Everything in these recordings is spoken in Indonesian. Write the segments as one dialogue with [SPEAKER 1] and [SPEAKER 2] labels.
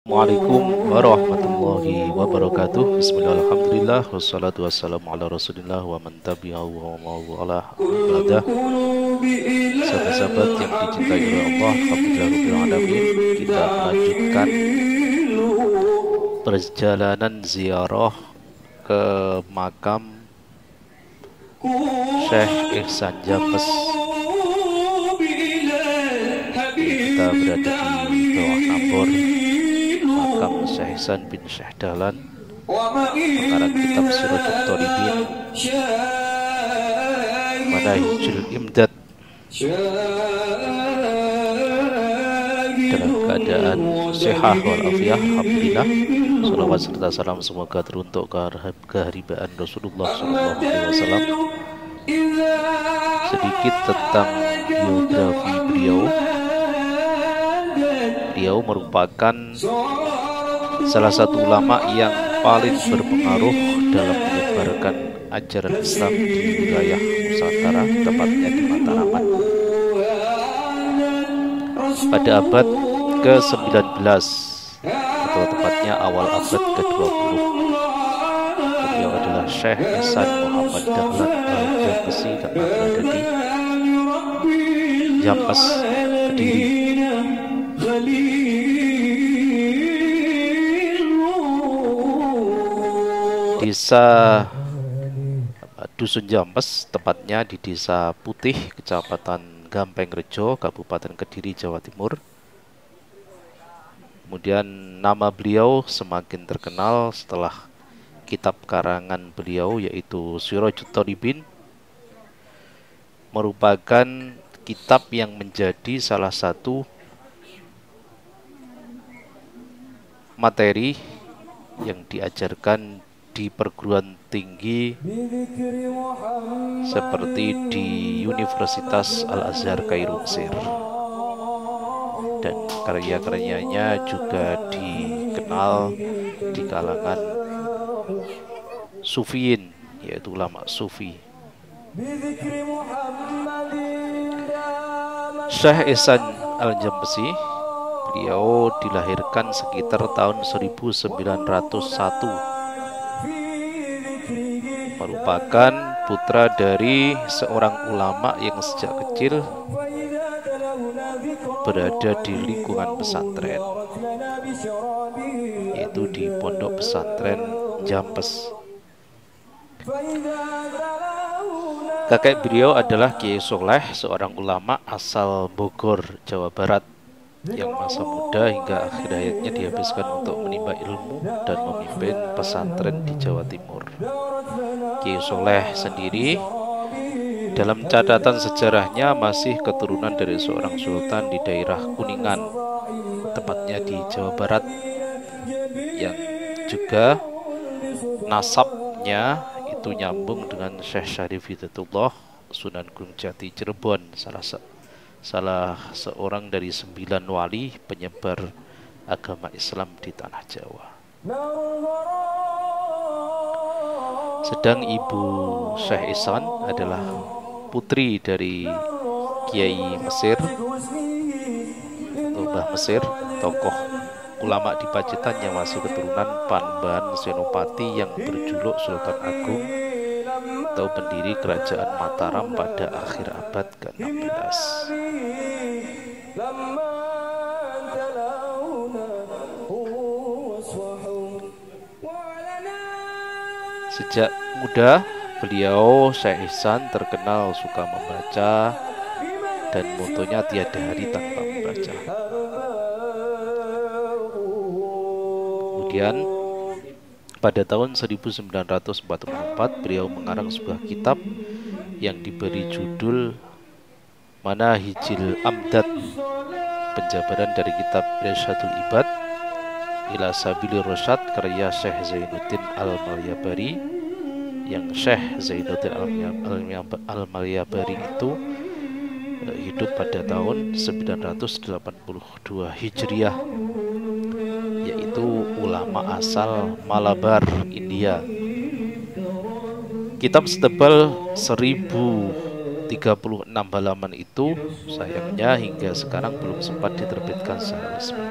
[SPEAKER 1] Assalamualaikum warahmatullahi wabarakatuh. Bismillahirrahmanirrahim. Alhamdulillah wassalatu wassalamu ala Rasulillah wa man tabi'ahu wa mawala ibadah. Sahabat-sahabat yang dicintai oleh Allah, Alhamdulillah alamin, kita melanjutkan perjalanan ziarah ke makam Syekh Ihsan Jambes. Kita berada di bawah Nabor makam Syekh Ihsan bin Syekh Dahlan, pengarang kitab Sirajul Thalibin, Manahijul Imdad, dalam keadaan sehat walafiat. Alhamdulillah, salawat serta salam semoga teruntuk keharibaan Rasulullah SAW. Sedikit tentang biografi beliau. Beliau merupakan salah satu ulama yang paling berpengaruh dalam menyebarkan ajaran Islam di wilayah Nusantara, tepatnya di Mataraman. Pada abad ke-19 atau tepatnya awal abad ke-20, beliau adalah Syekh Ihsan Muhammad Dahlan Al-Jambesi karena berada di Jambes, Kediri. Desa Dusun Jambes, tepatnya di Desa Putih, Kecamatan Gampeng Rejo, Kabupaten Kediri, Jawa Timur. Kemudian nama beliau semakin terkenal setelah kitab karangan beliau yaitu Sirajul Thalibin, merupakan kitab yang menjadi salah satu materi yang diajarkan di perguruan tinggi seperti di Universitas Al-Azhar Kairo, Mesir, dan karya-karyanya juga dikenal di kalangan sufiyin, yaitu ulama sufi. Syekh Ihsan Al-Jambesi, beliau dilahirkan sekitar tahun 1901, merupakan putra dari seorang ulama yang sejak kecil berada di lingkungan pesantren, yaitu di Pondok Pesantren Jambes. Kakek beliau adalah Kiai Soleh, seorang ulama asal Bogor, Jawa Barat, yang masa muda hingga akhir hayatnya dihabiskan untuk menimba ilmu dan memimpin pesantren di Jawa Timur. Kiai Soleh sendiri dalam catatan sejarahnya masih keturunan dari seorang sultan di daerah Kuningan, tepatnya di Jawa Barat, yang juga nasabnya itu nyambung dengan Syekh Syarif Hidayatullah Sunan Gunung Jati Cirebon, salah seorang dari 9 wali penyebar agama Islam di tanah Jawa. Sedang ibu Syekh Ihsan adalah putri dari Kiai Mesir atau Mbah Mesir, tokoh ulama di Pacitan yang masih keturunan Panembahan Senopati yang berjuluk Sultan Agung atau pendiri kerajaan Mataram pada akhir abad ke-16. Sejak muda beliau Syekh Ihsan terkenal suka membaca dan motonya tiada hari tanpa membaca. Kemudian pada tahun 1944 beliau mengarang sebuah kitab yang diberi judul Manahijul Amdad, penjabaran dari kitab Irsyadul Ibad ila Sabilir Rasyad karya Syekh Zainuddin Al-Malyabari, yang Syekh Zainuddin Al-Malyabari itu hidup pada tahun 982 Hijriah, yaitu ulama asal Malabar, India. Kitab setebal 1036 halaman itu sayangnya hingga sekarang belum sempat diterbitkan secara resmi.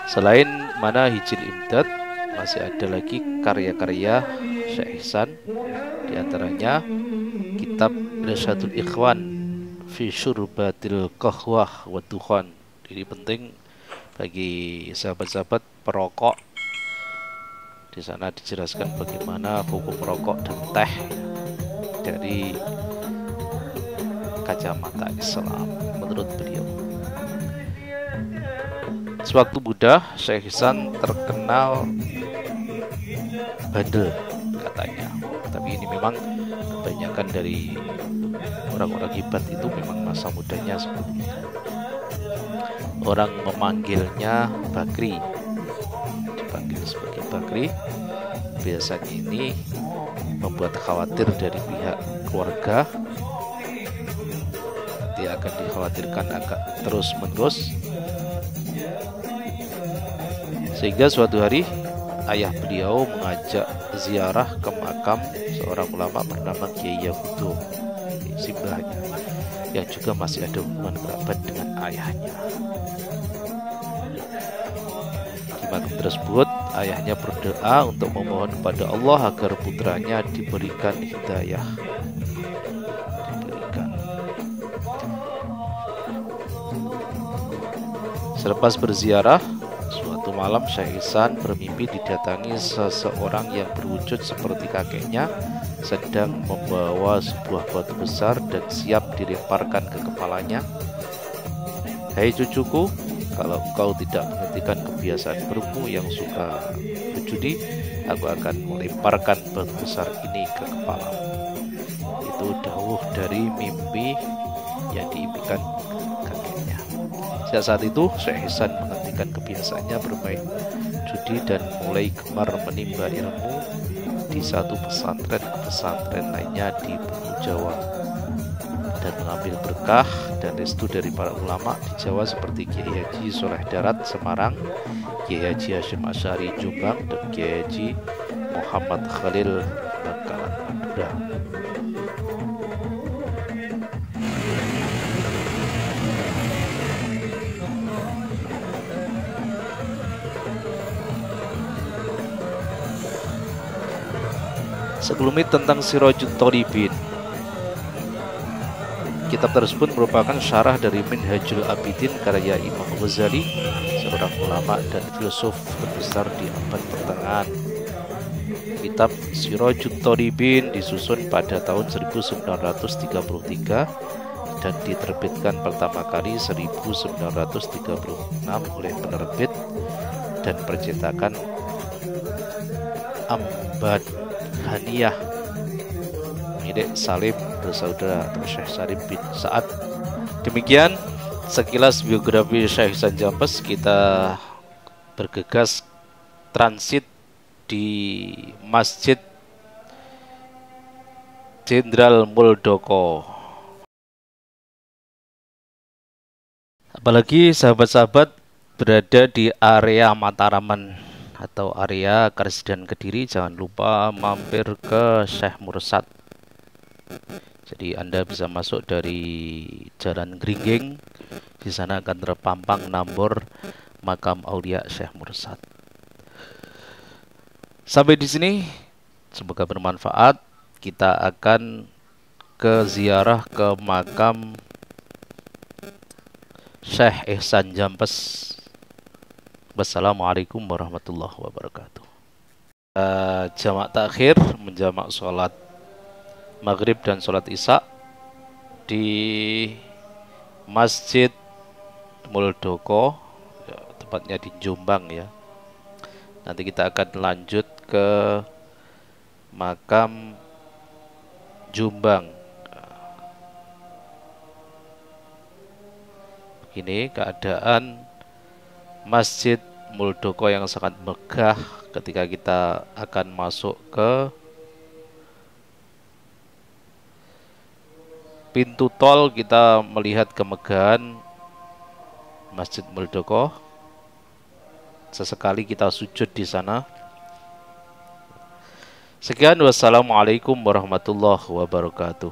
[SPEAKER 1] Selain Manahijul Imdad, masih ada lagi karya-karya Syekh Ihsan, diantaranya kitab Irsyadul Ikhwan fi Syurbatil Qahwah wa Dukhan. Ini penting bagi sahabat-sahabat perokok. Di sana dijelaskan bagaimana hukum rokok dan teh dari kacamata Islam menurut beliau. Sewaktu muda, Syekh Ihsan terkenal bandel katanya. Tapi ini memang kebanyakan dari orang-orang hebat itu memang masa mudanya seperti itu. Orang memanggilnya Bakri, dipanggil sebagai Bakri. Biasanya ini membuat khawatir dari pihak keluarga. Dia akan dikhawatirkan agak terus-menerus, sehingga suatu hari ayah beliau mengajak ziarah ke makam seorang ulama bernama Kiai Yahudo, simbahnya, yang juga masih ada hubungan kerabat dengan ayahnya. Di makam tersebut, ayahnya berdoa untuk memohon kepada Allah agar putranya diberikan hidayah. Selepas berziarah, suatu malam Syekh Ihsan bermimpi didatangi seseorang yang berwujud seperti kakeknya, sedang membawa sebuah batu besar dan siap dilemparkan ke kepalanya. "Hai cucuku, kalau engkau tidak menghentikan kebiasaan burukmu yang suka berjudi, aku akan melemparkan batu besar ini ke kepalamu." Itu dawuh dari mimpi yang diimpikan kakeknya. Sejak saat itu, Syekh Ihsan menghentikan kebiasaannya bermain judi dan mulai gemar menimba ilmu di satu pesantren ke pesantren lainnya di Pulau Jawa, dan mengambil berkah dan restu dari para ulama di Jawa seperti Kiai Haji Soleh Darat Semarang, Kiai Haji Hasyim Asy'ari Jombang, dan Kiai Haji Muhammad Khalil Bangkalan Madura. Sekelumit tentang Sirajut Thalibin. Kitab tersebut merupakan syarah dari Minhajul Abidin karya Imam Ghazali, seorang ulama dan filsuf terbesar di abad pertengahan. Kitab Sirajut Thalibin disusun pada tahun 1933 dan diterbitkan pertama kali 1936 oleh penerbit dan percetakan Ambad Haniyah milik Salim bersaudara atau Syekh Salim bin Sa'ad. Demikian sekilas biografi Syekh Ihsan Jampes. Kita bergegas transit di Masjid Jenderal Muldoko. Apalagi sahabat-sahabat berada di area Mataraman atau area Karesidenan Kediri, jangan lupa mampir ke Syekh Mursad. Jadi Anda bisa masuk dari Jalan Gringging, di sana akan terpampang nambor makam Aulia Syekh Mursad. Sampai di sini, semoga bermanfaat. Kita akan ke ziarah ke makam Syekh Ihsan Jampes. Wassalamualaikum warahmatullahi wabarakatuh. Jamak takhir menjamak sholat maghrib dan sholat isya di Masjid Muldoko, ya, tepatnya di Jombang ya. Nanti kita akan lanjut ke makam Jombang. Begini keadaan Masjid Muldoko yang sangat megah ketika kita akan masuk ke pintu tol. Kita melihat kemegahan Masjid Muldoko. Sesekali kita sujud di sana. Sekian, wassalamualaikum warahmatullahi wabarakatuh.